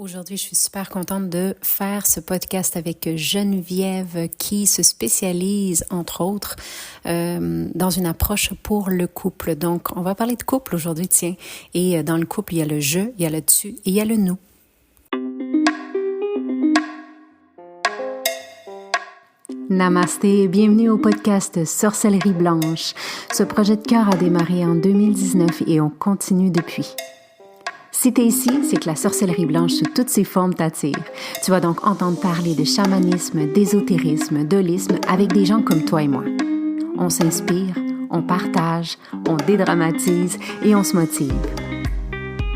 Aujourd'hui, je suis super contente de faire ce podcast avec Geneviève qui se spécialise, entre autres, dans une approche pour le couple. Donc, on va parler de couple aujourd'hui, tiens. Et dans le couple, il y a le je, il y a le tu et il y a le nous. Namasté et bienvenue au podcast Sorcellerie Blanche. Ce projet de cœur a démarré en 2019 et on continue depuis. Si t'es ici, c'est que la sorcellerie blanche sous toutes ses formes t'attire. Tu vas donc entendre parler de chamanisme, d'ésotérisme, d'holisme avec des gens comme toi et moi. On s'inspire, on partage, on dédramatise et on se motive.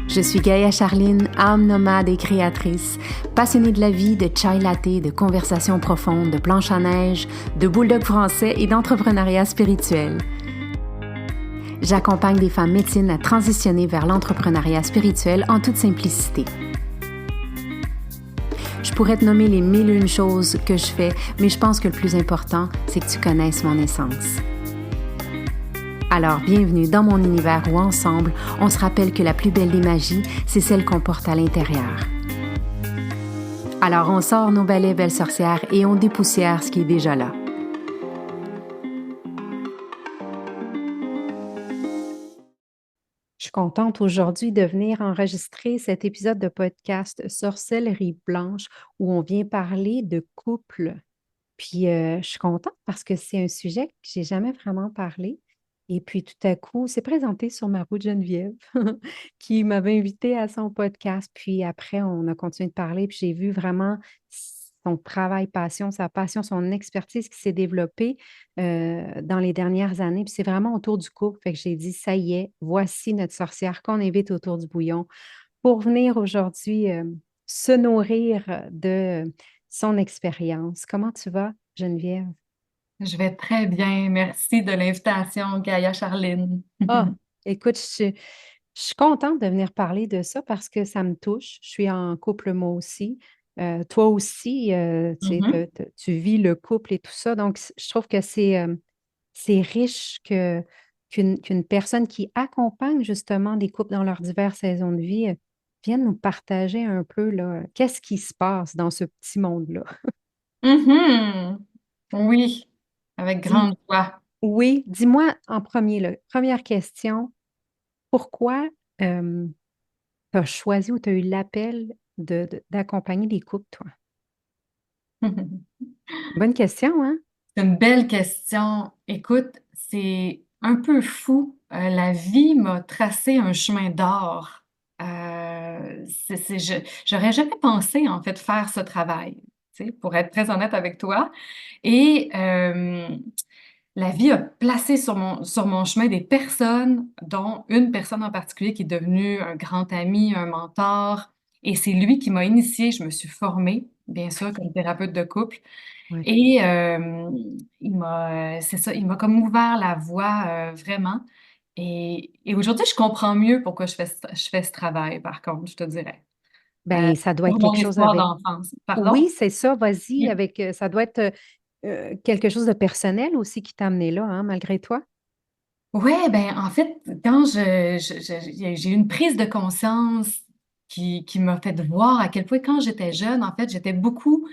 Je suis Gaïa Charline, âme nomade et créatrice, passionnée de la vie, de chai latte, de conversations profondes, de planches à neige, de bulldog français et d'entrepreneuriat spirituel. J'accompagne des femmes médecines à transitionner vers l'entrepreneuriat spirituel en toute simplicité. Je pourrais te nommer les mille et une choses que je fais, mais je pense que le plus important, c'est que tu connaisses mon essence. Alors, bienvenue dans mon univers où ensemble, on se rappelle que la plus belle des magies, c'est celle qu'on porte à l'intérieur. Alors, on sort nos balais belles sorcières et on dépoussière ce qui est déjà là. Je suis contente aujourd'hui de venir enregistrer cet épisode de podcast Sorcellerie Blanche où on vient parler de couple. Puis je suis contente parce que c'est un sujet que j'ai jamais vraiment parlé. Et puis tout à coup, c'est présenté sur ma route Geneviève qui m'avait invitée à son podcast. Puis après, on a continué de parler. Puis j'ai vu vraiment son travail sa passion, son expertise qui s'est développée dans les dernières années. Puis c'est vraiment autour du couple. Fait que j'ai dit, ça y est, voici notre sorcière qu'on invite autour du bouillon pour venir aujourd'hui se nourrir de son expérience. Comment tu vas, Geneviève? Je vais très bien. Merci de l'invitation, Gaïa Charline. Ah, écoute, je suis contente de venir parler de ça parce que ça me touche. Je suis en couple moi aussi. Toi aussi, tu sais, Mhm. tu vis le couple et tout ça. Donc, je trouve que c'est riche qu'une personne qui accompagne justement des couples dans leurs diverses saisons de vie vienne nous partager un peu là, qu'est-ce qui se passe dans ce petit monde-là. Mhm. Oui, avec Dis, grande joie. oui, dis-moi en premier, là, première question, pourquoi tu as choisi ou tu as eu l'appel d'accompagner des couples, toi? Bonne question, hein? C'est une belle question. Écoute, c'est un peu fou. La vie m'a tracé un chemin d'or. J'aurais jamais pensé, en fait, faire ce travail, tu sais, pour être très honnête avec toi. Et la vie a placé sur mon chemin des personnes, dont une personne en particulier qui est devenue un grand ami, un mentor. Et c'est lui qui m'a initiée. Je me suis formée, bien sûr, comme thérapeute de couple. Oui. Et c'est ça, il m'a comme ouvert la voie vraiment. Et aujourd'hui, je comprends mieux pourquoi je fais ce travail, par contre, je te dirais. Euh, Ben, ça doit être pour mon quelque chose histoire avec. d'enfance. Pardon? Oui, c'est ça, vas-y, Oui. avec ça doit être quelque chose de personnel aussi qui t'a amené là, hein, malgré toi. Ouais, ben en fait, quand j'ai eu une prise de conscience qui m'a fait voir à quel point quand j'étais jeune, en fait, j'étais beaucoup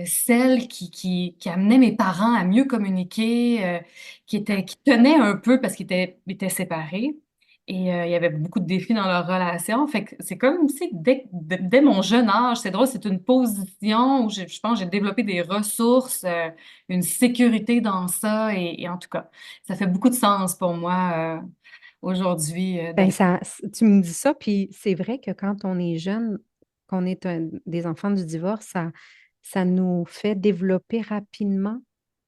celle qui amenait mes parents à mieux communiquer, qui tenait un peu parce étaient séparés. Et il y avait beaucoup de défis dans leur relation. Fait que c'est comme si dès mon jeune âge, c'est drôle, c'est une position où je pense que j'ai développé des ressources, une sécurité dans ça. Et en tout cas, ça fait beaucoup de sens pour moi aujourd'hui Ben, d'être. tu me dis ça, puis c'est vrai que quand on est jeune, qu'on est des enfants du divorce, ça nous fait développer rapidement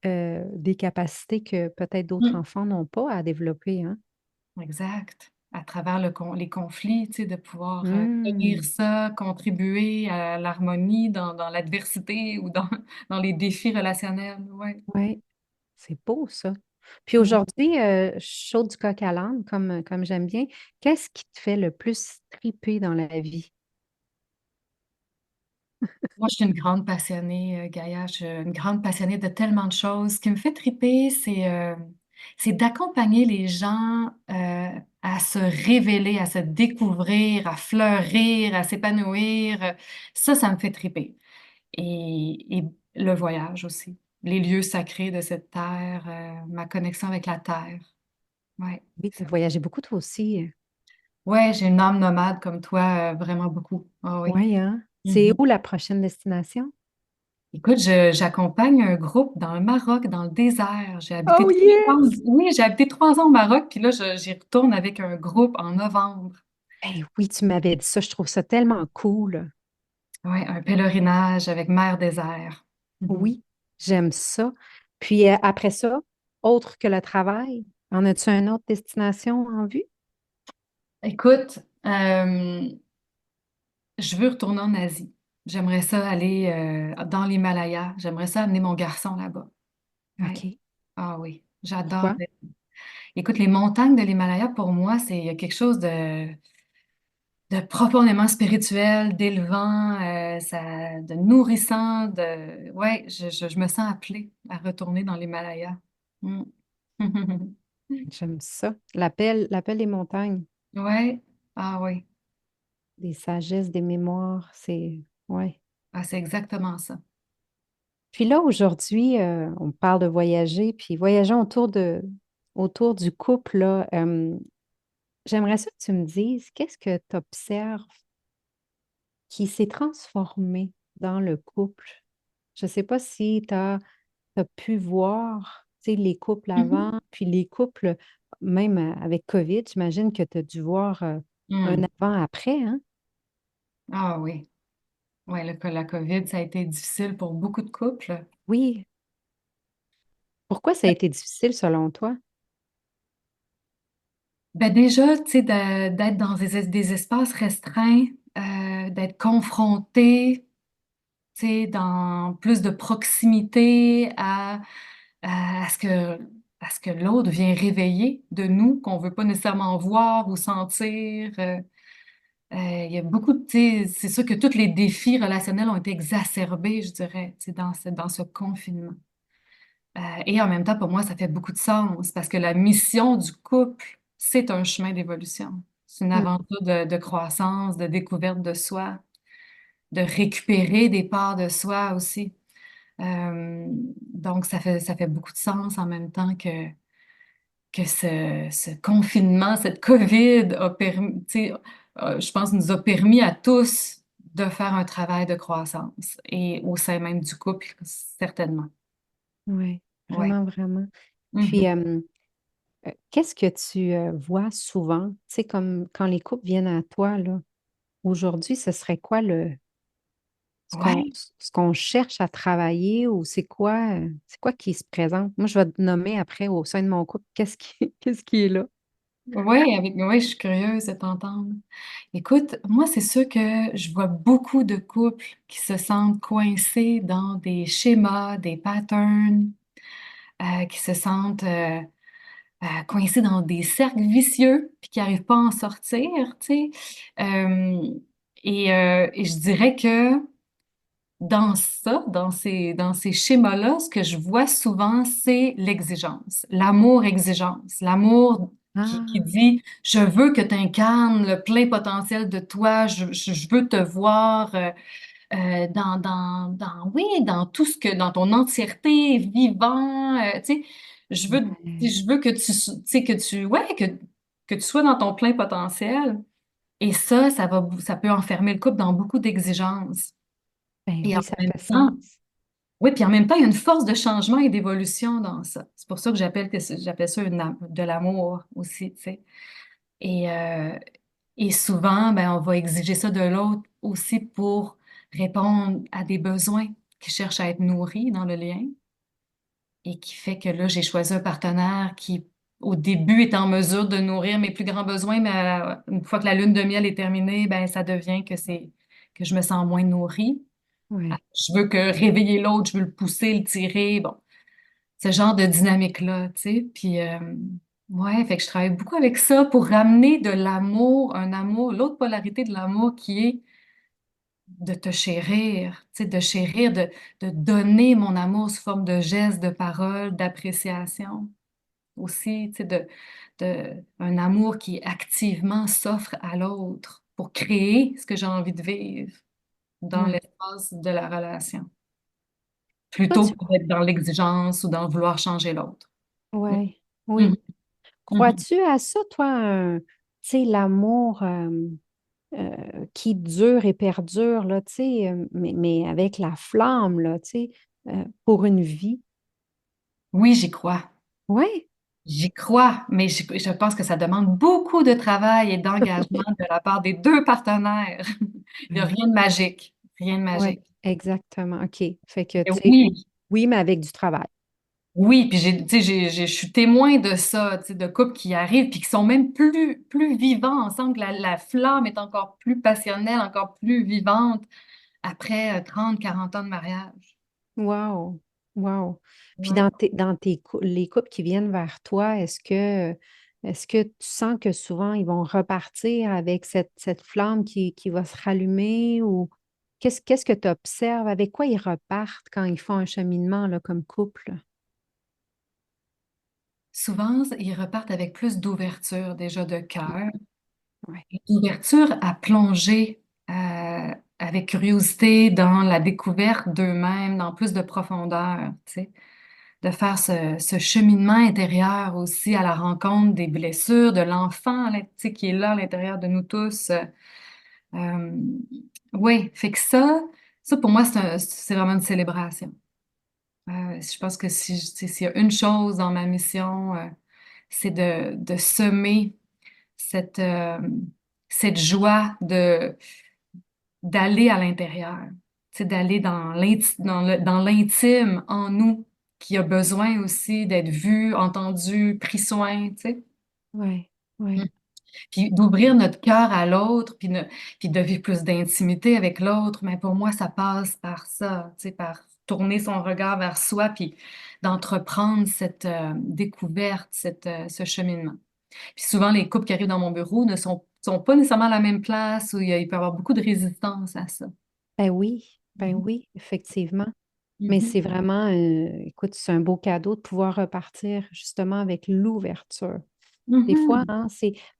des capacités que peut-être d'autres Mm. enfants n'ont pas à développer, hein? Exact. À travers les conflits, tu sais, de pouvoir tenir Hmm. ça, contribuer à l'harmonie dans l'adversité ou dans les défis relationnels. Ouais. Oui, c'est beau ça. Puis Mm. aujourd'hui, chaud du coq à l'âne, comme j'aime bien, qu'est-ce qui te fait le plus triper dans la vie? Moi, je suis une grande passionnée, Gaïa. Je suis une grande passionnée de tellement de choses. Ce qui me fait triper, c'est C'est d'accompagner les gens à se révéler, à se découvrir, à fleurir, à s'épanouir. Ça me fait triper. Et le voyage aussi, les lieux sacrés de cette terre, ma connexion avec la terre. Ouais, Oui, tu as voyagé beaucoup toi aussi. ouais, j'ai une âme nomade comme toi, vraiment beaucoup. Ah oui. Oui, hein? C'est Mhm. où la prochaine destination? Écoute, j'accompagne un groupe dans le Maroc, dans le désert. Oh yes! Oui, j'ai habité 3 ans au Maroc, puis là, j'y retourne avec un groupe en novembre. Ben oui, tu m'avais dit ça, je trouve ça tellement cool. Ouais, un pèlerinage avec mer désert. Mhm. Oui, j'aime ça. Puis après ça, autre que le travail, en as-tu une autre destination en vue? Écoute, je veux retourner en Asie. J'aimerais ça aller dans l'Himalaya. J'aimerais ça amener mon garçon là-bas. Ouais. OK. Ah oui, j'adore. Pourquoi? Écoute, les montagnes de l'Himalaya, pour moi, c'est il y a quelque chose de profondément spirituel, d'élevant, de nourrissant, ouais, je me sens appelée à retourner dans l'Himalaya. Mm. J'aime ça. L'appel des montagnes, Ouais, ah oui, des sagesses, des mémoires, c'est... Ouais. ah, c'est exactement ça. Puis là, aujourd'hui, on parle de voyager, puis voyageons autour du couple, là. J'aimerais ça que tu me dises, qu'est-ce que tu observes qui s'est transformé dans le couple? Je ne sais pas si tu as pu voir, tu sais, les couples Mhm. avant, puis les couples, même avec COVID, j'imagine que tu as dû voir un Mm. avant-après, hein? Ah oui, ouais, la COVID, ça a été difficile pour beaucoup de couples. Oui. Pourquoi ça a été difficile selon toi? Ben déjà, tu sais, d'être dans des espaces restreints, d'être confronté, tu sais, dans plus de proximité à ce que l'autre vient réveiller de nous, qu'on veut pas nécessairement voir ou sentir. Il y a beaucoup de, tu sais, c'est sûr que tous les défis relationnels ont été exacerbés, je dirais, tu sais, dans ce confinement. Et en même temps, pour moi, ça fait beaucoup de sens parce que la mission du couple, c'est un chemin d'évolution. C'est une Hmm. aventure de croissance, de découverte de soi, de récupérer des parts de soi aussi. Donc, ça fait beaucoup de sens en même temps que ce confinement, cette COVID a permis, tu sais, je pense, nous a permis à tous de faire un travail de croissance et au sein même du couple, certainement. Oui, Ouais. vraiment, vraiment. Puis, Mhm. qu'est-ce que tu vois souvent? Tu sais, comme quand les couples viennent à toi, là, aujourd'hui, ce serait quoi Ouais. ce qu'on cherche à travailler ou c'est quoi qui se présente? Moi, je vais te nommer après au sein de mon couple, qu'est-ce qui est là? Ouais, je suis curieuse de t'entendre. Écoute, moi, c'est sûr que je vois beaucoup de couples qui se sentent coincés dans des schémas, des patterns, qui se sentent coincés dans des cercles vicieux, puis qui n'arrivent pas à en sortir, tu sais. Euh, et je dirais que dans ces schémas-là, ce que je vois souvent, c'est l'exigence, l'amour-exigence, l'amour qui Ah, dit, je veux que tu incarnes le plein potentiel de toi, je veux te voir oui, dans tout ce que, dans ton entièreté, vivant, tu sais, ouais. je veux que tu sais, ouais, que tu sois dans ton plein potentiel. Et ça peut enfermer le couple dans beaucoup d'exigences. Ben Et en oui, ça même fait temps, sens. oui, puis en même temps, il y a une force de changement et d'évolution dans ça. C'est pour ça que j'appelle ça de l'amour aussi, tu sais. Et, euh, et souvent, ben, on va exiger ça de l'autre aussi pour répondre à des besoins qui cherchent à être nourris dans le lien et qui fait que là, j'ai choisi un partenaire qui, au début, est en mesure de nourrir mes plus grands besoins, mais une fois que la lune de miel est terminée, ben, ça devient que je me sens moins nourrie. Ouais. Je veux que réveiller l'autre, je veux le pousser, le tirer, bon, ce genre de dynamique-là, tu sais. Puis, ouais, fait que je travaille beaucoup avec ça pour ramener de l'amour, un amour, l'autre polarité de l'amour qui est de te chérir, tu sais, de chérir, de donner mon amour sous forme de gestes, de paroles, d'appréciation. aussi, tu sais, un amour qui activement s'offre à l'autre pour créer ce que j'ai envie de vivre dans Ouais. l'espace de la relation, Toi, plutôt que d'être dans l'exigence ou d'en vouloir changer l'autre. Mm. ouais, Mhm. oui. Mhm. Crois-tu à ça, toi, tu sais, l'amour qui dure et perdure, là, tu sais, mais avec la flamme, là, tu sais, pour une vie? Oui, j'y crois. Ouais. J'y crois, mais je pense que ça demande beaucoup de travail et d'engagement de la part des deux partenaires. Il n'y a Ouais. rien de magique. Rien de Ouais, magique. exactement. OK. Fait que, Et tu sais, oui, oui, mais avec du travail. oui, puis tu sais, je suis témoin de ça, tu sais, de couples qui arrivent puis qui sont même plus vivants ensemble, que la flamme est encore plus passionnelle, encore plus vivante après 30, 40 ans de mariage. Wow. Wow. Puis Ouais. les couples qui viennent vers toi, est-ce que tu sens que souvent ils vont repartir avec cette flamme qui va se rallumer ou qu'est-ce que tu observes? Avec quoi ils repartent quand ils font un cheminement là, comme couple? Souvent, ils repartent avec plus d'ouverture déjà de OK. cœur, Ouais. d'ouverture à plonger avec curiosité dans la découverte d'eux-mêmes, dans plus de profondeur, tu sais. De faire ce cheminement intérieur aussi à la rencontre des blessures, de l'enfant là, tu sais, qui est là à l'intérieur de nous tous. Euh, oui, fait que ça pour moi, c'est vraiment une célébration. Je pense que s'il y a une chose dans ma mission, c'est de semer cette, cette joie d'aller à l'intérieur, tu sais, d'aller dans l'intime en nous, qui a besoin aussi d'être vu, entendu, pris soin, tu sais. Ouais. Mm. Ouais. Puis d'ouvrir notre cœur à l'autre, puis de vivre plus d'intimité avec l'autre, mais pour moi, ça passe par ça, tu sais, par tourner son regard vers soi, puis d'entreprendre cette découverte, ce cheminement. Puis souvent, les couples qui arrivent dans mon bureau ne sont pas nécessairement à la même place, où il peut y avoir beaucoup de résistance à ça. Ben Mhm. oui, effectivement. Mais Mhm. c'est vraiment, écoute, c'est un beau cadeau de pouvoir repartir justement avec l'ouverture. Des fois, Mhm. hein,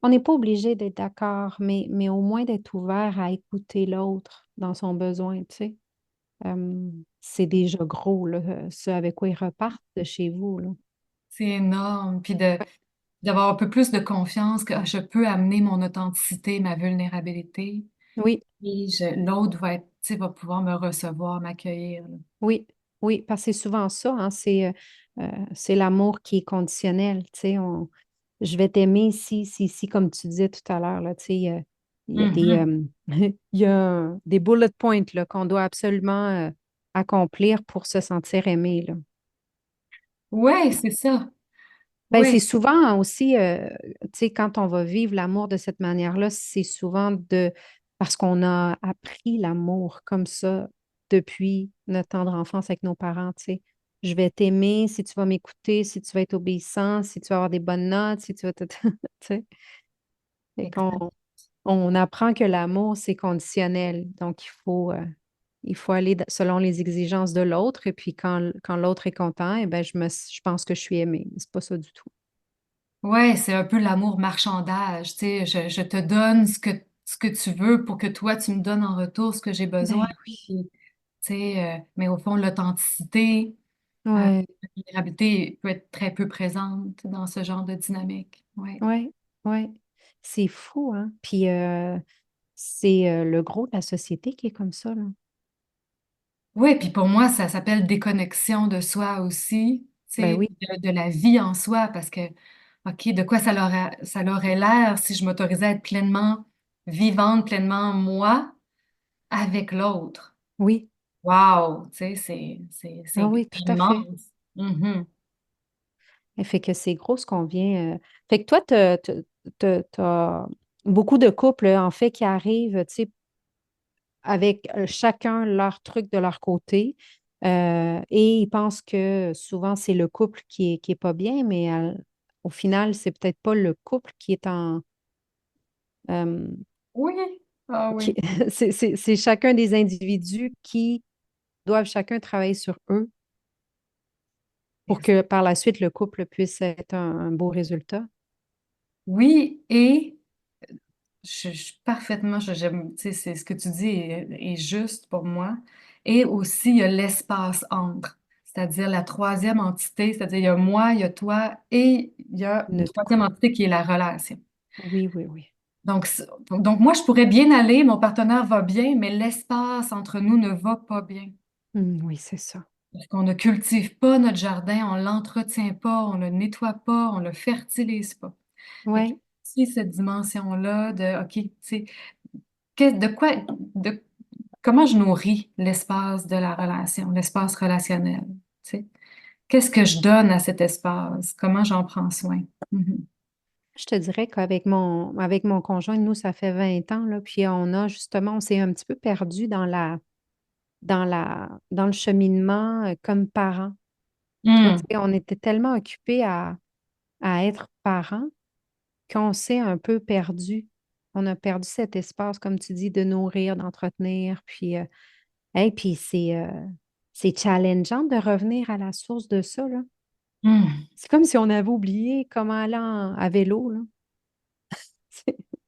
on n'est pas obligé d'être d'accord, mais au moins d'être ouvert à écouter l'autre dans son besoin, tu sais. C'est déjà gros, là, ce avec quoi ils repartent de chez vous, là. C'est énorme. Puis d'avoir un peu plus de confiance que je peux amener mon authenticité, ma vulnérabilité. Oui, Et l'autre va être, tu sais, va pouvoir me recevoir, m'accueillir, là. oui, oui, parce que c'est souvent ça, hein, c'est l'amour qui est conditionnel, tu sais. Je vais t'aimer si, comme tu disais tout à l'heure, là, tu sais, il y a des, Mhm. il y a des bullet points là, qu'on doit absolument accomplir pour se sentir aimé, là. Ouais, c'est ça. Ben, c'est Oui. souvent aussi, tu sais, quand on va vivre l'amour de cette manière-là, c'est souvent parce qu'on a appris l'amour comme ça depuis notre tendre enfance avec nos parents, tu sais. Je vais t'aimer si tu vas m'écouter, si tu vas être obéissant, si tu vas avoir des bonnes notes, si tu vas tu sais. Fait Exact. on apprend que l'amour, c'est conditionnel. Donc, il faut aller selon les exigences de l'autre. Et puis, quand l'autre est content, eh ben, je pense que je suis aimée. C'est pas ça du tout. Ouais, c'est un peu l'amour marchandage, tu sais, je te donne ce que tu veux pour que toi, tu me donnes en retour ce que j'ai besoin. Ben oui. Puis, tu sais, mais au fond, l'authenticité, Ouais, la vulnérabilité peut être très peu présente dans ce genre de dynamique. Ouais. ouais, ouais. C'est fou, hein? Puis c'est le gros de la société qui est comme ça, là. Ouais, puis pour moi, ça s'appelle déconnexion de soi aussi, tu Ben sais, oui, de la vie en soi, parce que, OK, de quoi ça aurait l'air si je m'autorisais à être pleinement vivante, pleinement moi, avec l'autre? oui. Wow, tu sais, Ah c'est oui, tout à fait. immense. Mhm. Et fait que c'est gros ce qu'on vient. Fait que toi, t'as beaucoup de couples, en fait, qui arrivent, tu sais, avec chacun leur truc de leur côté. Et ils pensent que souvent c'est le couple qui est pas bien, mais au final, c'est peut-être pas le couple qui est euh, Oui, ah qui- oui. c'est chacun des individus qui doivent chacun travailler sur eux. pour que par la suite, le couple puisse être un beau résultat. Oui, et parfaitement, j'aime, tu sais, c'est ce que tu dis est juste pour moi. Et aussi, il y a l'espace entre, c'est-à-dire la troisième entité, c'est-à-dire il y a moi, il y a toi, et il y a une Notre troisième couple. entité qui est la relation. Oui, oui, oui. Donc, donc moi, je pourrais bien aller, mon partenaire va bien, mais l'espace entre nous ne va pas bien. Oui, c'est ça. Parce qu'on ne cultive pas notre jardin, on l'entretient pas, on le nettoie pas, on le fertilise pas. Fait que Oui. si cette dimension-là de, OK, tu sais, de quoi, de, comment je nourris l'espace de la relation, l'espace relationnel, tu sais? Qu'est-ce que je donne à cet espace? Comment j'en prends soin? Mhm. Je te dirais avec mon conjoint, nous, ça fait 20 ans, là, puis on s'est un petit peu perdu dans le cheminement comme parents. Tu Hmm. sais, on était tellement occupés à être parents qu'on s'est un peu perdu. On a perdu cet espace, comme tu dis, de nourrir, d'entretenir. Puis c'est challengeant de revenir à la source de ça, là. Hmm. C'est comme si on avait oublié comment aller à vélo, là.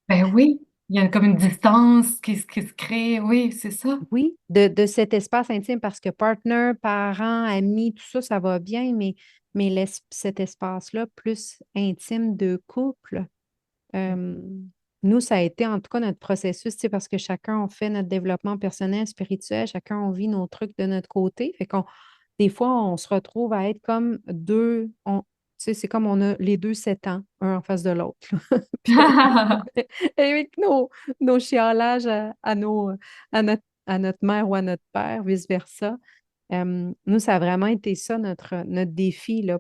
Ben oui, il y a comme une distance qui se crée, oui, c'est ça. Oui, de cet espace intime parce que partner, parents, amis, tout ça, ça va bien, mais cet espace-là plus intime de couple, euh, nous, ça a été en tout cas notre processus, tu sais, parce que chacun, on fait notre développement personnel, spirituel, chacun, on vit nos trucs de notre côté. Des fois, on se retrouve à être comme tu sais, c'est comme on a les deux 7 ans, un en face de l'autre. Puis avec nos chialages à notre mère ou à notre père, vice-versa. Nous, ça a vraiment été ça notre défi là,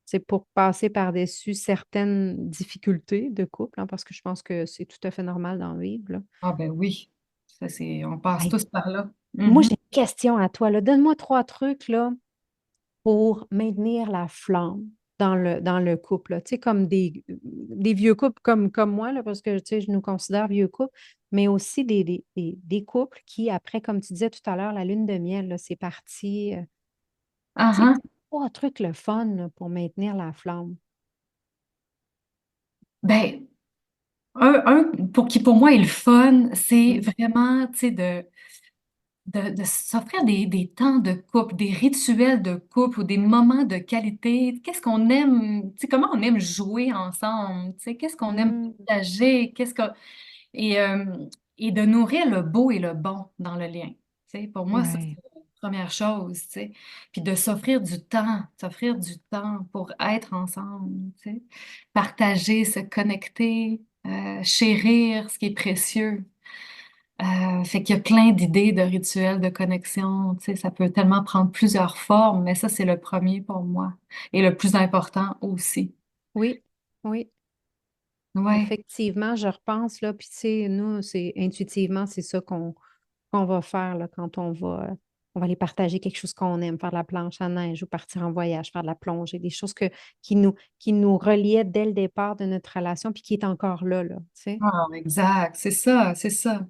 c'est pour passer par-dessus certaines difficultés de couple, hein, parce que je pense que c'est tout à fait normal d'en vivre, là. Ah ben oui, ça c'est, on passe Hey, tous par là. moi, Mhm. j'ai une question à toi, là. Donne-moi 3 trucs là, pour maintenir la flamme dans le couple, là. Tu sais, comme des vieux couples comme moi, là, parce que tu sais, je nous considère vieux couples, mais aussi des couples qui, après, comme tu disais tout à l'heure, la lune de miel, là, c'est parti. Ah, Tu sais, ah. 3 trucs le fun là, pour maintenir la flamme. Ben, pour qui pour moi est le fun, c'est Mm. vraiment, tu sais, de s'offrir des temps de couple, des rituels de couple ou des moments de qualité. Qu'est-ce qu'on aime, tu sais, comment on aime jouer ensemble, tu sais, qu'est-ce qu'on aime Mm. partager, et, euh, et de nourrir le beau et le bon dans le lien. Tu sais, pour moi, ça, Ouais. c'est la première chose, tu sais. Puis de s'offrir du temps pour être ensemble, tu sais. Partager, se connecter, chérir ce qui est précieux. Fait qu'il y a plein d'idées de rituels de connexion, tu sais, ça peut tellement prendre plusieurs formes, mais ça, c'est le premier pour moi. Et le plus important aussi. Oui, oui. Ouais. Effectivement, je repense, là, puis tu sais, nous, c'est intuitivement, c'est ça qu'on va faire là, quand on va aller partager quelque chose qu'on aime, faire de la planche à neige ou partir en voyage, faire de la plongée, des choses qui nous reliaient dès le départ de notre relation, puis qui est encore là, tu sais. Ah, exact, c'est ça, c'est ça.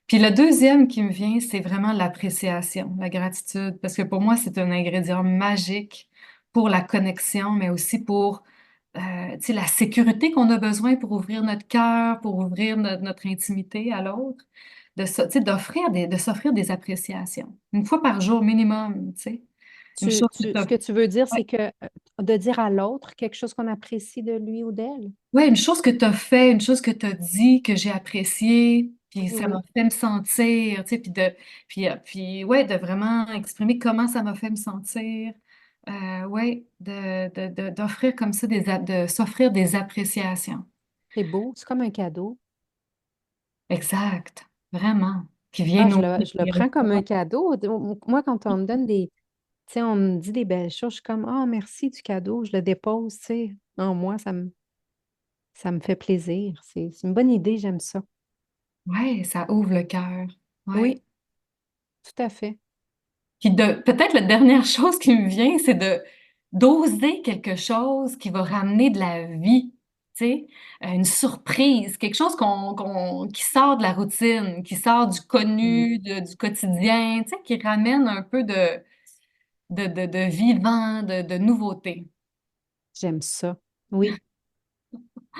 Puis le deuxième qui me vient, c'est vraiment l'appréciation, la gratitude, parce que pour moi, c'est un ingrédient magique pour la connexion, mais aussi pour tu sais, la sécurité qu'on a besoin pour ouvrir notre cœur, pour ouvrir notre intimité à l'autre, tu sais, de s'offrir des appréciations. Une fois par jour minimum, tu sais. Une chose que Ce que tu veux dire, ouais, c'est que de dire à l'autre quelque chose qu'on apprécie de lui ou d'elle. ouais, une chose que tu as fait, une chose que tu as dit, que j'ai appréciée, puis Oui, ça m'a oui. fait me sentir, tu sais, puis ouais, de vraiment exprimer comment ça m'a fait me sentir. Ouais, d'offrir comme ça de s'offrir des appréciations. C'est beau, c'est comme un cadeau. Exact, vraiment, qui vient Ah, nourrir je le prends comme un cadeau. Moi, quand on me donne tu sais, on me dit des belles choses, je suis comme, ah, merci du cadeau, je le dépose, tu sais. En moi, ça me fait plaisir. C'est une bonne idée, j'aime ça. ouais, ça ouvre le cœur. Ouais. Oui, tout à fait. Puis peut-être la dernière chose qui me vient, c'est de d'oser quelque chose qui va ramener de la vie, tu sais, une surprise, quelque chose qui sort de la routine, qui sort du Mm. connu, du quotidien, tu sais, qui ramène un peu de de vivant, de nouveauté. J'aime ça. Oui,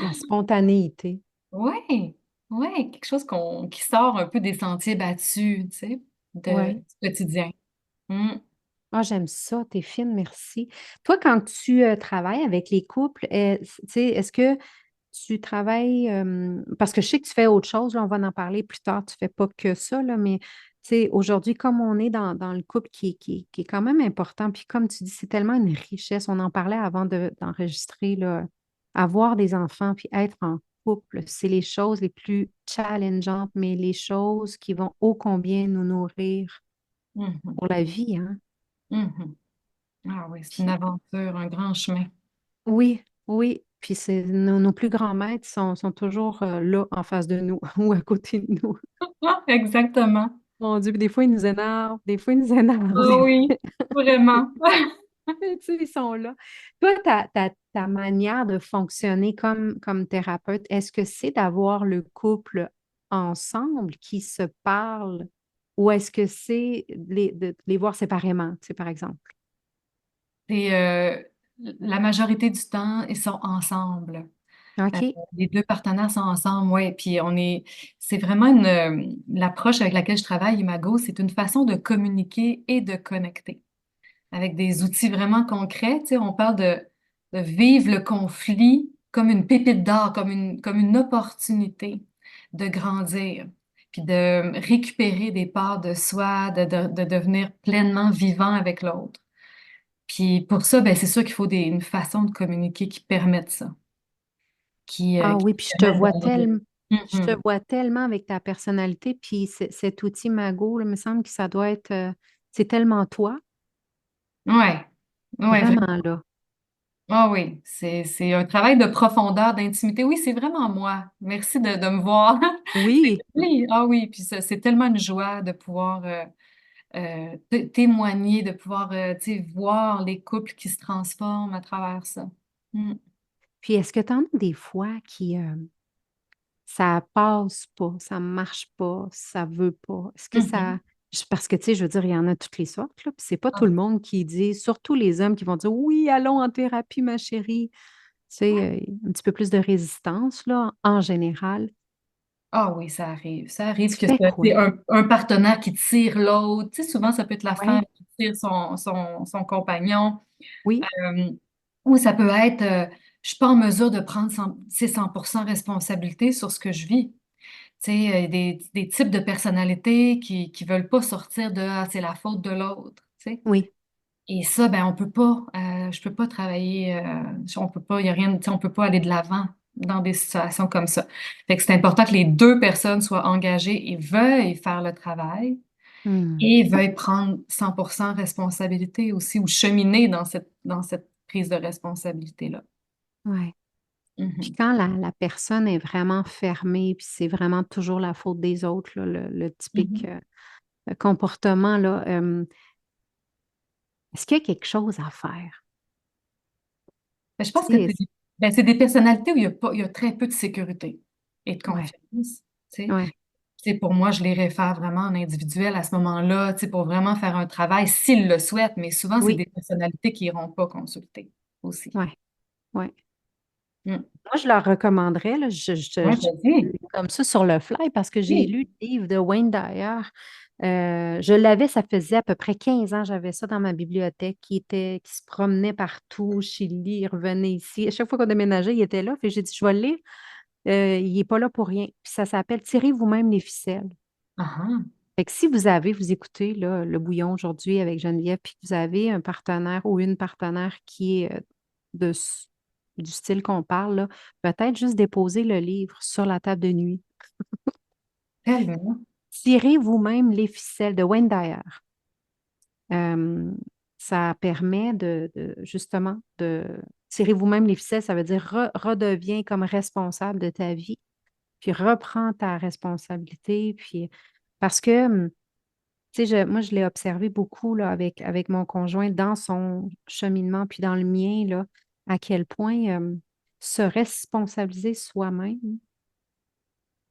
la spontanéité. Ouais, ouais, quelque chose qui sort un peu des sentiers battus, tu sais, Oui. du quotidien. Mm. Ah, j'aime ça, t'es fine, merci. Toi, quand tu travailles avec les couples, tu sais, est-ce que tu travailles, parce que je sais que tu fais autre chose, là, on va en parler plus tard, tu fais pas que ça, là, mais tu sais, aujourd'hui, comme on est dans le couple qui est quand même important, puis comme tu dis, c'est tellement une richesse, on en parlait avant d'enregistrer, là, avoir des enfants, puis être en couple, c'est les choses les plus challengeantes, mais les choses qui vont ô combien nous nourrir Mhm, pour la vie, hein? mhm. Ah oui, c'est une Puis aventure, un grand chemin. oui, oui. Puis nos plus grands maîtres sont toujours là en face de nous ou à côté de nous. Ah, exactement. Mon Dieu, puis des fois, ils nous énervent, des fois, ils nous énervent. Ah oui, vraiment. Tu sais, ils sont là. Toi, ta manière de fonctionner comme thérapeute, est-ce que c'est d'avoir le couple ensemble qui se parle ou est-ce que c'est de les voir séparément, tu sais, par exemple? Et la majorité du temps, ils sont ensemble. OK. Les deux partenaires sont ensemble, ouais. Puis c'est vraiment l'approche avec laquelle je travaille, Imago, c'est une façon de communiquer et de connecter avec des outils vraiment concrets. Tu sais, on parle de vivre le conflit comme une pépite d'or, comme une opportunité de grandir, puis de récupérer des parts de soi, de devenir pleinement vivant avec l'autre. Puis pour ça, ben, c'est sûr qu'il faut une façon de communiquer qui permette ça, Ah qui oui, puis permette d'aller. je te Mhm. vois tellement avec ta personnalité, puis cet outil Mago, là, il me semble que ça doit être, c'est tellement toi, Ouais, ouais, vraiment. vraiment là. Ah oui, c'est un travail de profondeur, d'intimité. Oui, c'est vraiment moi. Merci de me voir. C'est Oui, oui, ah oui, puis c'est tellement une joie de pouvoir témoigner, de pouvoir tu sais, voir les couples qui se transforment à travers ça. Mm. puis est-ce que tu en as des fois qui, ça passe pas, ça marche pas, ça veut pas? Est-ce que Mhm. ça, parce que tu sais, je veux dire, il y en a toutes les sortes, là, puis c'est pas tout Ah, le monde qui dit, surtout les hommes qui vont dire, oui, allons en thérapie, ma chérie. Tu sais, un petit peu plus de résistance, là, en général. ah oui, ça arrive. Ça arrive Tu que fais quoi? c'est un partenaire qui tire l'autre. Tu sais, souvent, ça peut être la femme Oui, qui tire son compagnon. oui, Euh, ou ça peut être, je suis pas en mesure de prendre 100% responsabilité sur ce que je vis. Tu sais, des types de personnalités qui veulent pas sortir de ah, c'est la faute de l'autre. Tu sais. oui. Et ça, ben on peut pas, je peux pas travailler, on peut pas, il y a rien, tu sais, on peut pas aller de l'avant dans des situations comme ça. Fait que c'est important que les deux personnes soient engagées et veuillent faire le travail Hmm, et veuillent prendre 100% responsabilité aussi ou cheminer dans cette prise de responsabilité-là. ouais. Puis Mhm. quand la personne est vraiment fermée, puis c'est vraiment toujours la faute des autres, là, le typique Mhm. comportement, là, est-ce qu'il y a quelque chose à faire? Ben, je Tu pense que sais, c'est des personnalités où il y a pas, il y a très peu de sécurité et de ouais, confiance. Tu sais. ouais, Tu sais, pour moi, je les réfère vraiment en individuel à ce moment-là, tu sais, pour vraiment faire un travail s'ils le souhaitent, mais souvent, c'est oui, des personnalités qui n'iront pas consulter aussi. ouais, ouais. Mm. Moi, je leur recommanderais, là, Ouais, vas-y. comme ça sur le fly, parce que j'ai Oui. lu le livre de Wayne Dyer. Je l'avais, ça faisait à peu près 15 ans, j'avais ça dans ma bibliothèque, qui se promenait partout, au Chili, il revenait ici. À chaque fois qu'on déménageait, il était là. Fait que j'ai dit, je vais le lire. Il n'est pas là pour rien. Puis ça s'appelle Tirez vous-même les ficelles. Ah, ah. Fait que si vous avez, vous écoutez là, le bouillon aujourd'hui avec Geneviève, puis que vous avez un partenaire ou une partenaire qui est de, s- du style qu'on parle, là, peut-être juste déposer le livre sur la table de nuit. Tellement. Tirez vous-même les ficelles de Wayne Dyer. Euh, Ça permet justement de tirer vous-même les ficelles, ça veut dire redeviens comme responsable de ta vie, puis reprends ta responsabilité, puis parce que tu sais, moi, je l'ai observé beaucoup là, avec mon conjoint dans son cheminement, puis dans le mien, là, à quel point se responsabiliser soi-même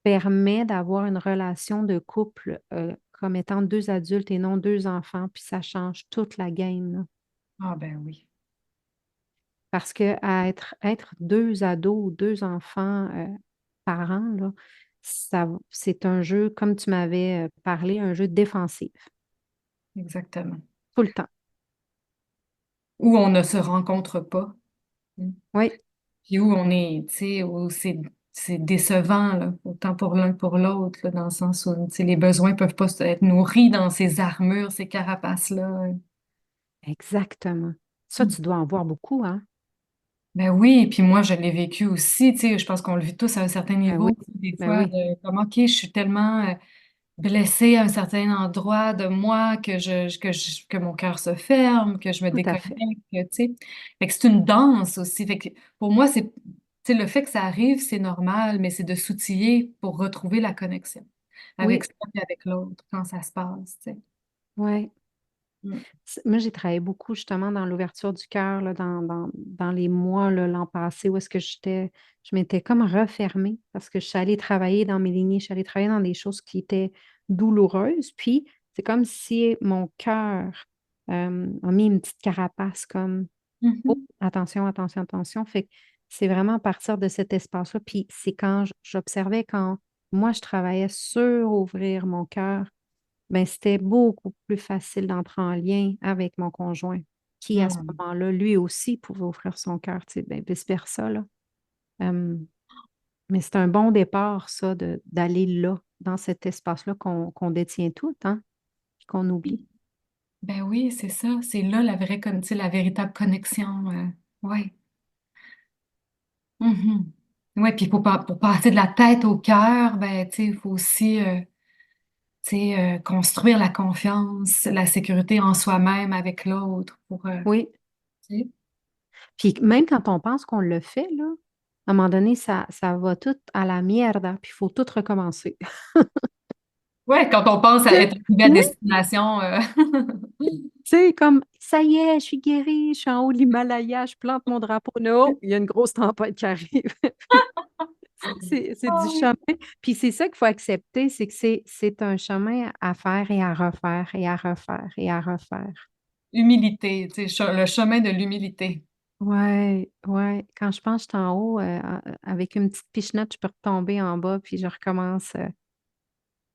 permet d'avoir une relation de couple comme étant deux adultes et non deux enfants, puis ça change toute la game, là. Ah ben oui. Parce que être deux ados ou deux enfants par an, là, c'est un jeu, comme tu m'avais parlé, un jeu défensif, Exactement. tout le temps. Où on ne se rencontre pas. Mm. Oui, Puis où on est, tu sais, où c'est décevant, là, autant pour l'un que pour l'autre, là, dans le sens où, tu sais, les besoins peuvent pas être nourris dans ces armures, ces carapaces-là. exactement. Ça, Mm. tu dois en voir beaucoup, hein? Ben oui, et puis moi, je l'ai vécu aussi, tu sais, je pense qu'on le vit tous à un certain Ben oui, niveau, des ben fois, oui, de comme, OK, je suis tellement blessée à un certain endroit de moi que mon cœur se ferme, que je me tout à déconnecte, fait. tu sais. Fait que c'est une danse aussi. Fait que pour moi, tu sais, le fait que ça arrive, c'est normal, mais c'est de s'outiller pour retrouver la connexion avec Oui, soi et avec l'autre quand ça se passe, tu sais. oui. Mm. Moi, j'ai travaillé beaucoup justement dans l'ouverture du cœur là, dans les mois là, l'an passé où est-ce que je m'étais comme refermée parce que je suis allée travailler dans mes lignées, je suis allée travailler dans des choses qui étaient douloureuses. Puis, c'est comme si mon cœur a mis une petite carapace comme oh, Mhm. attention, attention, attention. Fait que c'est vraiment à partir de cet espace-là. Puis, c'est quand j'observais quand moi, je travaillais sur ouvrir mon cœur ben, c'était beaucoup plus facile d'entrer en lien avec mon conjoint, qui à ce Mm. moment-là, lui aussi, pouvait offrir son cœur, tu sais, ben, vice-versa, là. Euh, mais c'est un bon départ, ça, d'aller là, dans cet espace-là qu'on détient tout, hein, puis qu'on oublie. Ben oui, c'est ça. C'est là la vraie, tu sais, la véritable connexion. Ouais. Mhm. Ouais, puis pour passer de la tête au cœur, ben, tu sais, il faut aussi, tu sais, construire la confiance, la sécurité en soi-même avec l'autre pour, Oui. tu sais. Puis même quand on pense qu'on le fait, là, à un moment donné, ça va tout à la mierda, puis il faut tout recommencer. Ouais, quand on pense à Tu sais, être arrivé à oui, destination, tu sais, comme ça y est, je suis guérie, je suis en haut de l'Himalaya, je plante mon drapeau. Non, il y a une grosse tempête qui arrive. C'est du Ah oui. chemin. Puis c'est ça qu'il faut accepter, c'est que c'est un chemin à faire et à refaire et à refaire et à refaire. Humilité, tu sais, le chemin de l'humilité. Ouais, ouais. Quand je pense que je suis en haut, avec une petite pichenette, je peux retomber en bas, puis je recommence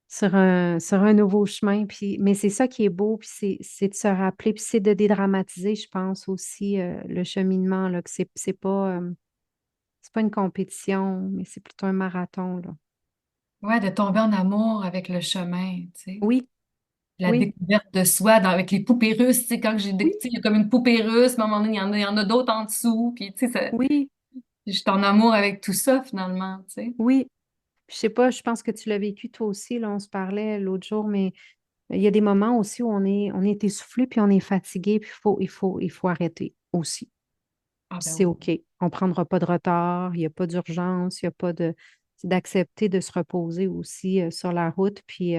sur un nouveau chemin. Puis, mais c'est ça qui est beau, puis c'est de se rappeler, puis c'est de dédramatiser, je pense aussi, le cheminement, là, que c'est pas une compétition, mais c'est plutôt un marathon, là. Ouais, de tomber en amour avec le chemin, tu sais. Oui, La oui, découverte de soi avec les poupées russes, tu sais, quand oui, tu sais, il y a comme une poupée russe, mais à un moment donné, il y en a d'autres en dessous, puis tu sais, oui, je suis en amour avec tout ça, finalement, tu sais. oui. Je sais pas, je pense que tu l'as vécu toi aussi, là, on se parlait l'autre jour, mais il y a des moments aussi où on est essoufflé puis on est fatigué, puis il faut arrêter aussi. Ah Puis ben c'est oui. OK. On ne prendra pas de retard, il n'y a pas d'urgence, il n'y a pas de. C'est d'accepter de se reposer aussi sur la route, puis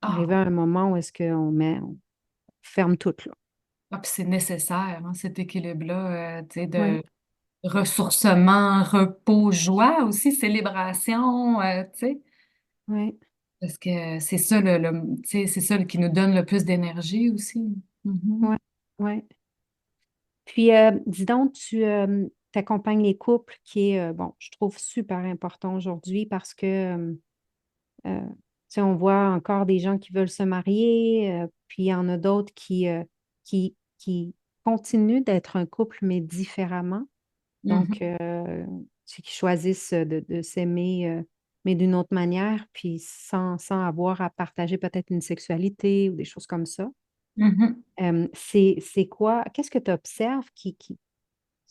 arriver Ah, à un moment où est-ce on ferme tout, là. ah, puis c'est nécessaire, hein, cet équilibre-là, tu sais, Oui, de ressourcement, repos, joie aussi, célébration, tu sais, oui, parce que c'est ça, tu sais, c'est ça qui nous donne le plus d'énergie aussi. Mhm. oui, oui. Puis, dis donc, tu accompagnes les couples, qui est, bon, je trouve super important aujourd'hui parce que, tu sais, on voit encore des gens qui veulent se marier, puis il y en a d'autres qui continuent d'être un couple, mais différemment. Donc, Mhm. c'est qui choisissent de s'aimer, mais d'une autre manière, puis sans avoir à partager peut-être une sexualité ou des choses comme ça. Mhm. C'est quoi, qu'est-ce que tu observes qui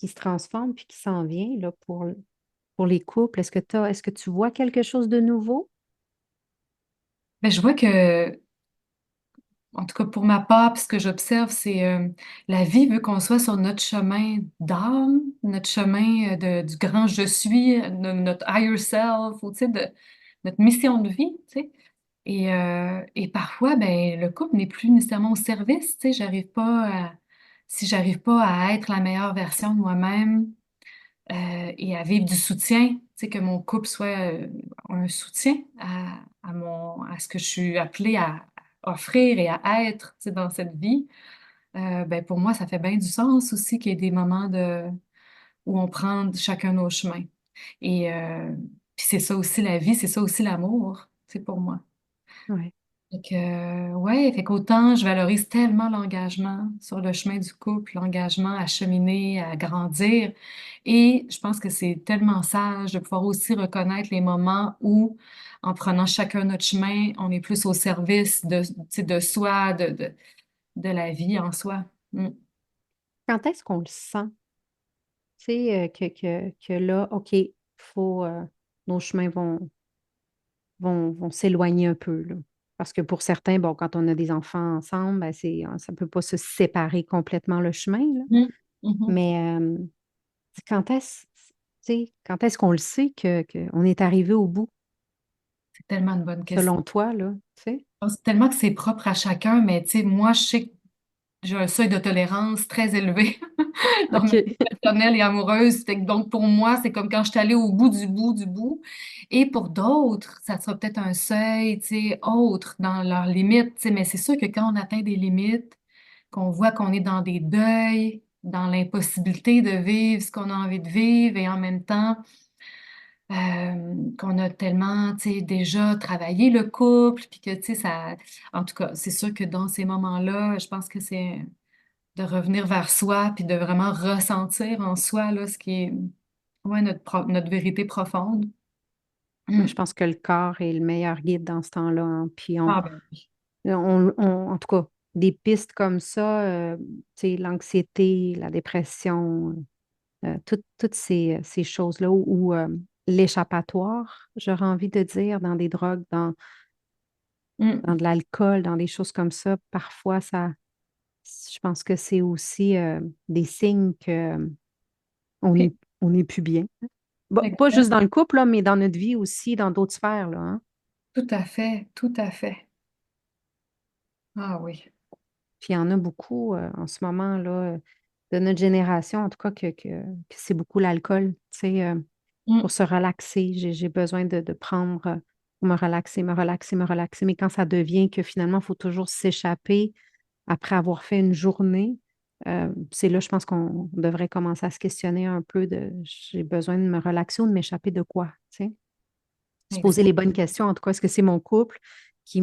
se transforme puis qui s'en vient là, pour les couples? Est-ce que tu vois quelque chose de nouveau? Ben, je vois que en tout cas, pour ma part, puis ce que j'observe, c'est la vie veut qu'on soit sur notre chemin d'âme, notre chemin du grand je suis, de notre higher self, ou tu sais, de notre mission de vie, tu sais. Et parfois, ben, le couple n'est plus nécessairement au service, tu sais. Si j'arrive pas à être la meilleure version de moi-même et à vivre du soutien, tu sais, que mon couple soit un soutien à ce que je suis appelée offrir et à être, tu sais, dans cette vie, ben pour moi, ça fait bien du sens aussi qu'il y ait des moments où on prend chacun nos chemins. Et puis c'est ça aussi la vie, c'est ça aussi l'amour, c'est pour moi. Ouais. Fait que, ouais, fait qu'autant je valorise tellement l'engagement sur le chemin du couple, l'engagement à cheminer, à grandir. Et je pense que c'est tellement sage de pouvoir aussi reconnaître les moments où, en prenant chacun notre chemin, on est plus au service de, tu sais, de soi, de la vie en soi. Mm. Quand est-ce qu'on le sent? Tu sais, que là, OK, faut, nos chemins vont s'éloigner un peu, là. Parce que pour certains, bon, quand on a des enfants ensemble, ben, ça ne peut pas se séparer complètement le chemin, là. Mm. Mhm. Mais quand est-ce, tu sais, quand est-ce qu'on le sait qu'on est arrivé au bout, C'est tellement une bonne question. selon toi, là, tu sais? Je pense tellement que c'est propre à chacun, mais tu sais, moi, je sais que j'ai un seuil de tolérance très élevé dans ma vie OK. personnelle et amoureuse. Fait que donc, pour moi, c'est comme quand je suis allée au bout du bout du bout. Et pour d'autres, ça sera peut-être un seuil, tu sais, autre dans leurs limites, tu sais. Mais c'est sûr que quand on atteint des limites, qu'on voit qu'on est dans des deuils, dans l'impossibilité de vivre ce qu'on a envie de vivre et en même temps, qu'on a tellement, tu sais, déjà travaillé le couple, puis que, tu sais, ça... En tout cas, c'est sûr que dans ces moments-là, je pense que c'est de revenir vers soi, puis de vraiment ressentir en soi, là, ce qui est, ouais, notre vérité profonde. Moi, Mm. je pense que le corps est le meilleur guide dans ce temps-là, hein. Puis Ah ben oui. en tout cas, des pistes comme ça, tu sais, l'anxiété, la dépression, toutes ces choses-là, ou l'échappatoire, j'aurais envie de dire, dans des drogues, dans Mm. de l'alcool, dans des choses comme ça, parfois, je pense que c'est aussi des signes que on OK. n'est on n'est plus bien. Pas Exact. juste dans le couple, là, mais dans notre vie aussi, dans d'autres sphères, là, hein. Tout à fait, tout à fait. Ah oui. Puis il y en a beaucoup en ce moment, là, de notre génération, en tout cas, que c'est beaucoup l'alcool, tu sais, pour Mm. se relaxer. J'ai besoin de prendre pour me relaxer, me relaxer, me relaxer. Mais quand ça devient que finalement, il faut toujours s'échapper après avoir fait une journée, c'est là, je pense qu'on devrait commencer à se questionner un peu de j'ai besoin de me relaxer ou de m'échapper de quoi, tu sais? Se poser Exact. les bonnes questions. En tout cas, est-ce que c'est mon couple qui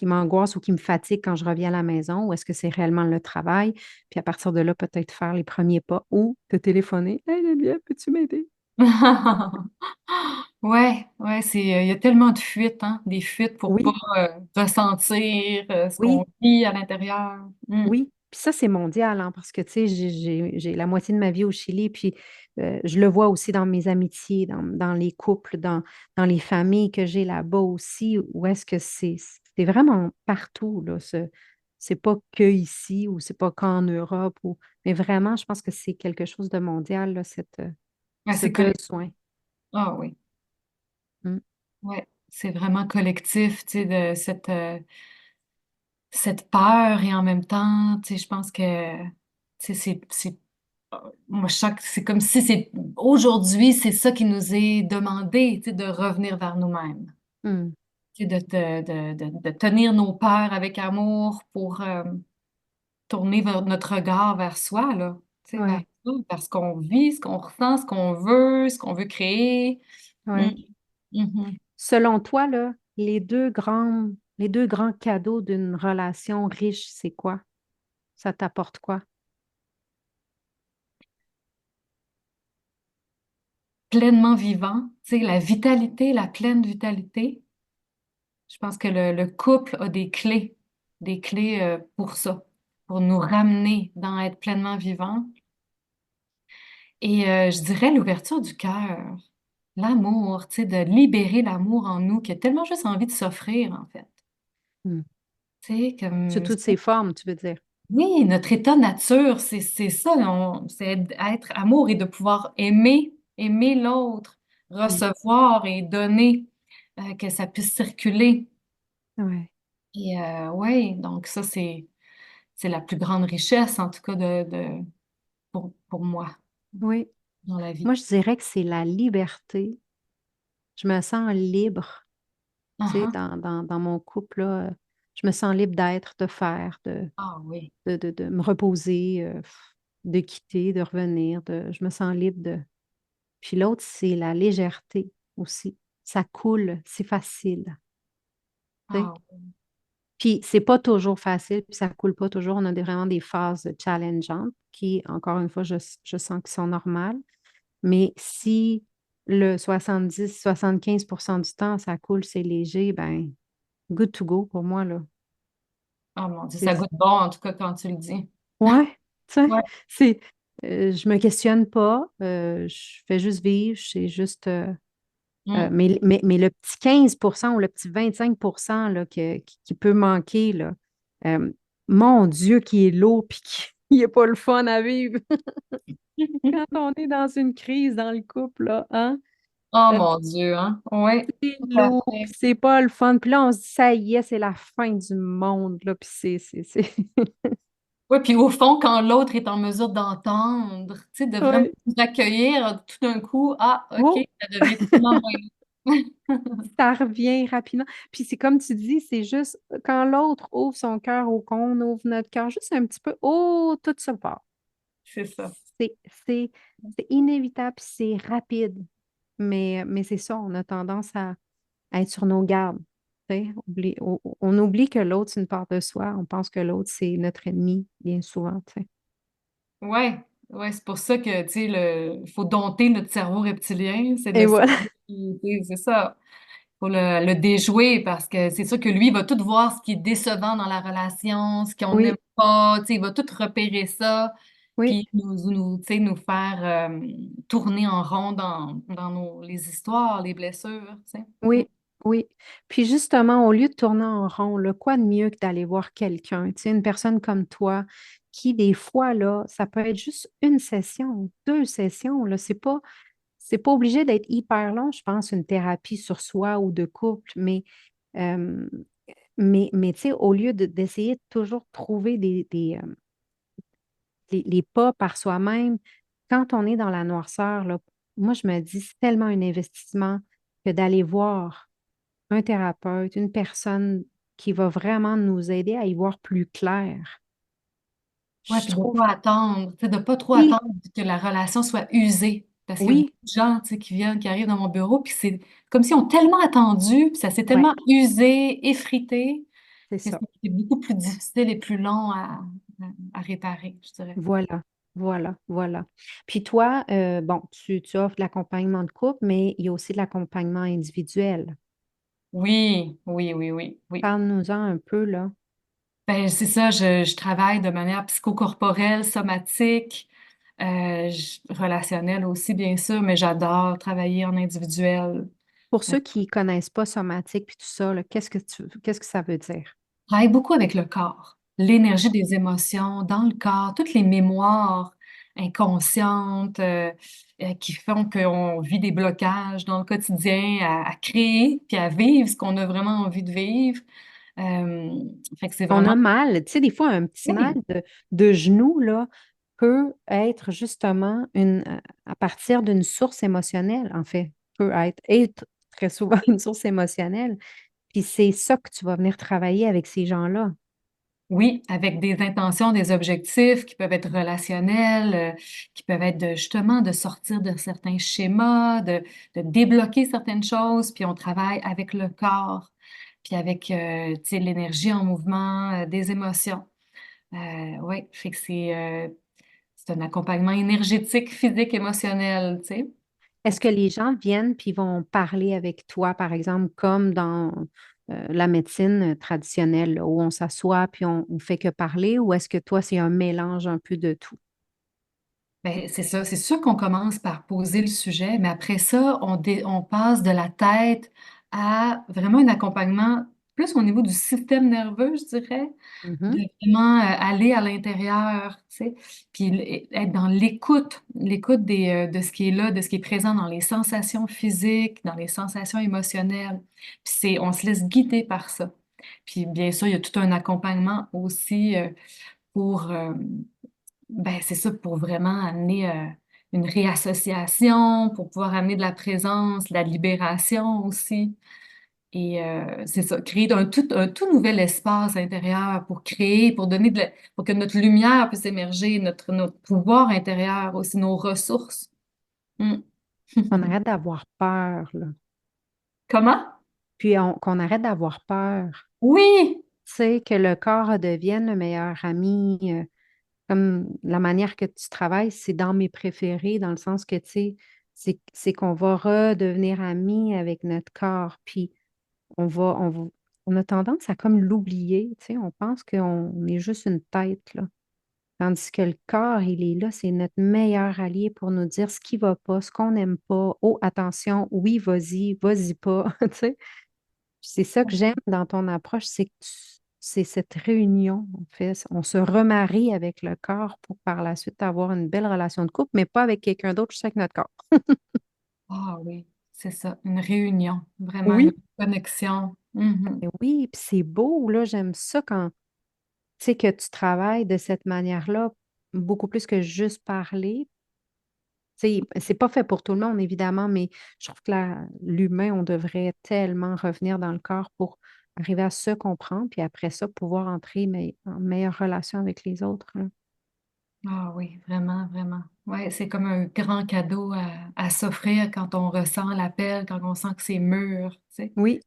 m'angoisse ou qui me fatigue quand je reviens à la maison ou est-ce que c'est réellement le travail? Puis à partir de là, peut-être faire les premiers pas ou te téléphoner. Hey, Geneviève, peux-tu m'aider? Ouais, ouais, c'est, il y a tellement de fuites, hein, des fuites pour pas Oui, ressentir ce qu'on oui, vit à l'intérieur. Mm. oui. Puis ça, c'est mondial, hein, parce que, tu sais, j'ai la moitié de ma vie au Chili, puis je le vois aussi dans mes amitiés, dans les couples, dans les familles que j'ai là-bas aussi, où est-ce que c'est vraiment partout, là. C'est pas que ici ou c'est pas qu'en Europe, mais vraiment, je pense que c'est quelque chose de mondial, là, Ah, ce c'est collectif. besoin. Ah oui, Mm. ouais, c'est vraiment collectif, tu sais, de cette peur et en même temps, tu sais, je pense que, tu sais, moi, c'est comme si aujourd'hui, c'est ça qui nous est demandé, tu sais, de revenir vers nous-mêmes. Mm. Tu sais, de tenir nos peurs avec amour pour tourner notre regard vers soi, là. Tu sais, vers Ouais, ça, vers ce qu'on vit, ce qu'on ressent, ce qu'on veut créer. Mm. ouais. Mhm. Selon toi, là, les deux grands cadeaux d'une relation riche, c'est quoi? Ça t'apporte quoi? Pleinement vivant, tu sais, la vitalité, la pleine vitalité. Je pense que le couple a des clés pour ça, pour nous ramener dans être pleinement vivant. Et je dirais l'ouverture du cœur, l'amour, tu sais, de libérer l'amour en nous qui a tellement juste envie de s'offrir, en fait. Mm. Tu sais, Sous comme, toutes ses formes, tu veux dire. oui, notre état nature, c'est ça, c'est être amour et de pouvoir aimer l'autre, Mm. recevoir et donner, que ça puisse circuler. Ouais. Et ouais, donc ça, c'est la plus grande richesse, en tout cas, pour moi, Oui. dans la vie. Moi, je dirais que c'est la liberté. Je me sens libre, tu sais, Ah dans mon couple, là. je me sens libre d'être, de faire, Ah oui. de me reposer, de quitter, de revenir, je me sens libre de. Puis l'autre, c'est la légèreté aussi. Ça coule, c'est facile. Tu sais. Ah, Puis c'est pas toujours facile, puis ça coule pas toujours. On a vraiment des phases challengeantes qui, encore une fois, je sens qu'ils sont normales. Mais si le 70-75% du temps, ça coule, c'est léger, ben good to go pour moi, là. ah mon Dieu, ça C'est- goûte bon en tout cas quand tu le dis. Ouais, tu sais, Ouais. c'est, je me questionne pas, je fais juste vivre, c'est juste, Mm. mais le petit 15% ou le petit 25% là, qui peut manquer, là, euh, mon Dieu, qui est lourd puis qui n'est pas le fun à vivre quand on est dans une crise dans le couple, là, hein? Oh mon Dieu, hein? Oui, C'est tout à lourd, fait. puis c'est pas le fun. Puis là, on se dit, ça y est, c'est la fin du monde, là, puis Oui, puis au fond, quand l'autre est en mesure d'entendre, tu sais, de vraiment Ouais. nous accueillir, tout d'un coup, ah, OK, Oh, ça devient tellement moins ça revient rapidement. Puis c'est comme tu dis, c'est juste quand l'autre ouvre son cœur ou qu'on ouvre notre cœur, juste un petit peu, oh, tout se part. C'est ça. C'est, c'est, c'est inévitable, puis c'est rapide. Mais c'est ça, on a tendance à être sur nos gardes. Tu sais. On oublie que l'autre, c'est une part de soi. On pense que l'autre, c'est notre ennemi, bien souvent. Tu sais. Ouais, ouais, c'est pour ça que, tu sais, faut dompter notre cerveau reptilien. C'est Et le voilà. cerveau c'est ça. Faut le déjouer parce que c'est sûr que lui, il va tout voir ce qui est décevant dans la relation, ce qu'on n'aime Oui, pas, tu sais, il va tout repérer ça, oui, puis tu sais, nous faire tourner en rond dans les histoires, les blessures, tu sais. Mm. oui, oui. Puis justement, au lieu de tourner en rond, là, quoi de mieux que d'aller voir quelqu'un, tu sais, une personne comme toi, qui des fois, là, ça peut être juste une session, deux sessions, là, c'est pas obligé d'être hyper long, je pense, une thérapie sur soi ou de couple, euh, mais tu sais, au lieu d'essayer de toujours trouver les pas par soi-même, quand on est dans la noirceur, là, moi, je me dis, c'est tellement un investissement que d'aller voir un thérapeute, une personne qui va vraiment nous aider à y voir plus clair. Ouais, Je puis de trouve, pas attendre, tu sais, de pas trop oui, attendre que la relation soit usée. Parce qu'il y a beaucoup oui, de gens, tu sais, qui viennent, qui arrivent dans mon bureau, puis c'est comme si on tellement attendu, puis ça s'est ouais, tellement usé, effrité, c'est que ça. c'est beaucoup plus difficile et plus long à réparer, je dirais. Voilà, voilà, voilà. Puis toi, bon, tu offres de l'accompagnement de couple, mais il y a aussi de l'accompagnement individuel. Oui, oui, oui, oui, oui. Parle-nous-en un peu, là. Ben, c'est ça, je travaille de manière psychocorporelle, somatique, relationnelle aussi, bien sûr, mais j'adore travailler en individuel. Pour ceux qui ne connaissent pas somatique puis tout ça, là, qu'est-ce que ça veut dire? Travaille beaucoup avec le corps, l'énergie des émotions dans le corps, toutes les mémoires inconscientes qui font qu'on vit des blocages dans le quotidien à créer puis à vivre ce qu'on a vraiment envie de vivre. Euh, fait que c'est On vraiment... a mal, tu sais, des fois, un petit mal Oui, de genou, là, peut être justement à partir d'une source émotionnelle, en fait, être très souvent une source émotionnelle. Puis c'est ça que tu vas venir travailler avec ces gens-là. oui, avec des intentions, des objectifs qui peuvent être relationnels, qui peuvent être justement de sortir de certains schémas, de débloquer certaines choses, puis on travaille avec le corps, puis avec tu sais, l'énergie en mouvement, des émotions. Oui, fait que c'est un accompagnement énergétique, physique, émotionnel, tu sais. Fait Est-ce que que les gens viennent puis vont parler avec toi, par exemple, comme dans la médecine traditionnelle, là, où on s'assoit puis on fait que parler, ou est-ce que toi, c'est un mélange un peu de tout? ben, c'est ça, c'est sûr qu'on commence par poser le sujet, mais après ça, on passe de la tête à vraiment un accompagnement plus au niveau du système nerveux, je dirais, de Mhm. vraiment aller à l'intérieur, tu sais, puis être dans l'écoute de ce qui est là, de ce qui est présent dans les sensations physiques, dans les sensations émotionnelles. Puis on se laisse guider par ça. Puis bien sûr, il y a tout un accompagnement aussi pour ben, c'est ça, pour vraiment amener une réassociation, pour pouvoir amener de la présence, de la libération aussi. Et c'est ça, créer un tout nouvel espace intérieur pour créer, pour donner pour que notre lumière puisse émerger, notre pouvoir intérieur, aussi nos ressources. Mm. On arrête d'avoir peur, là. Comment? Puis qu'on arrête d'avoir peur. Oui! Tu sais, que le corps devienne le meilleur ami. Comme la manière que tu travailles, c'est dans mes préférés, dans le sens que, tu sais, c'est qu'on va redevenir amis avec notre corps. Puis on a tendance à comme l'oublier, tu sais, on pense qu'on est juste une tête, là. Tandis que le corps, il est là, c'est notre meilleur allié pour nous dire ce qui va pas, ce qu'on n'aime pas. Oh, attention, oui, vas-y pas, tu sais. C'est ça que j'aime dans ton approche, c'est que c'est cette réunion, en fait. On se remarie avec le corps pour par la suite avoir une belle relation de couple, mais pas avec quelqu'un d'autre, juste avec notre corps. Ah oui, c'est ça, une réunion, vraiment une Oui. connexion. Mhm. Et oui, puis c'est beau, là, j'aime ça quand, tu sais, que tu travailles de cette manière-là, beaucoup plus que juste parler. Tu sais, c'est pas fait pour tout le monde, évidemment, mais je trouve que l'humain, on devrait tellement revenir dans le corps pour arriver à se comprendre, puis après ça, pouvoir entrer en meilleure relation avec les autres, là. Ah oui, vraiment, vraiment. Ouais, c'est comme un grand cadeau à s'offrir quand on ressent l'appel, quand on sent que c'est mûr, tu sais. Oui,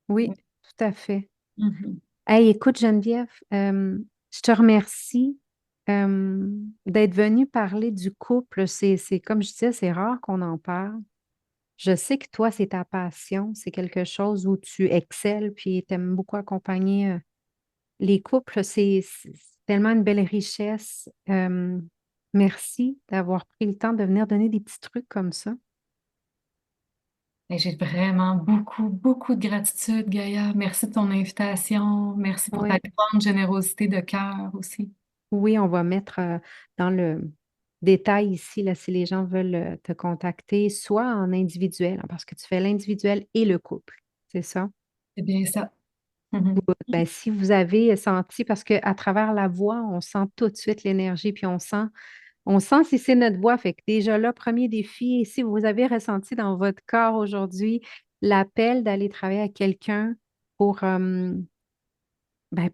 oui, Oui. tout à fait. Mhm. Hey, écoute, Geneviève, je te remercie euh, d'être venue parler du couple. Comme je disais, c'est rare qu'on en parle. Je sais que toi, c'est ta passion, c'est quelque chose où tu excelles, puis tu aimes beaucoup accompagner les couples. C'est tellement une belle richesse. Merci d'avoir pris le temps de venir donner des petits trucs comme ça. Et j'ai vraiment beaucoup, beaucoup de gratitude, Gaïa. Merci de ton invitation. Merci pour ta Oui. grande générosité de cœur aussi. Oui, on va mettre dans le détail ici, là, si les gens veulent te contacter, soit en individuel, hein, parce que tu fais l'individuel et le couple, c'est ça? C'est bien ça. Mhm. Ben, si vous avez senti, parce qu'à travers la voix, on sent tout de suite l'énergie, puis on sent si c'est notre voix. Fait que déjà là, premier défi, et si vous avez ressenti dans votre corps aujourd'hui l'appel d'aller travailler avec quelqu'un pour,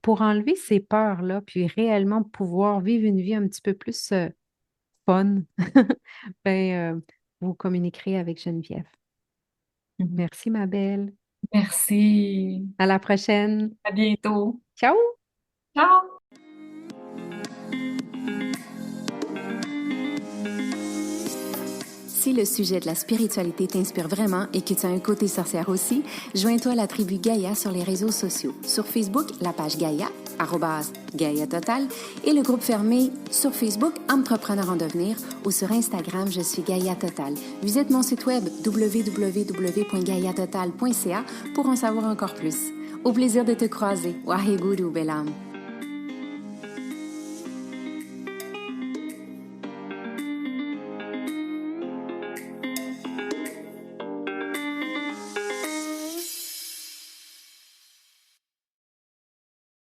pour enlever ces peurs-là, puis réellement pouvoir vivre une vie un petit peu plus fun, ben, vous communiquerez avec Geneviève. Mhm. Merci, ma belle. Merci. À la prochaine. À bientôt. Ciao! Ciao! Si le sujet de la spiritualité t'inspire vraiment et que tu as un côté sorcière aussi, joins-toi à la tribu Gaïa sur les réseaux sociaux. Sur Facebook, la page Gaïa, @Gaïa Total, et le groupe fermé sur Facebook Entrepreneur en devenir, ou sur Instagram, je suis Gaïa Total. Visite mon site web www.gaïatotal.ca pour en savoir encore plus. Au plaisir de te croiser. Waheguru Belam.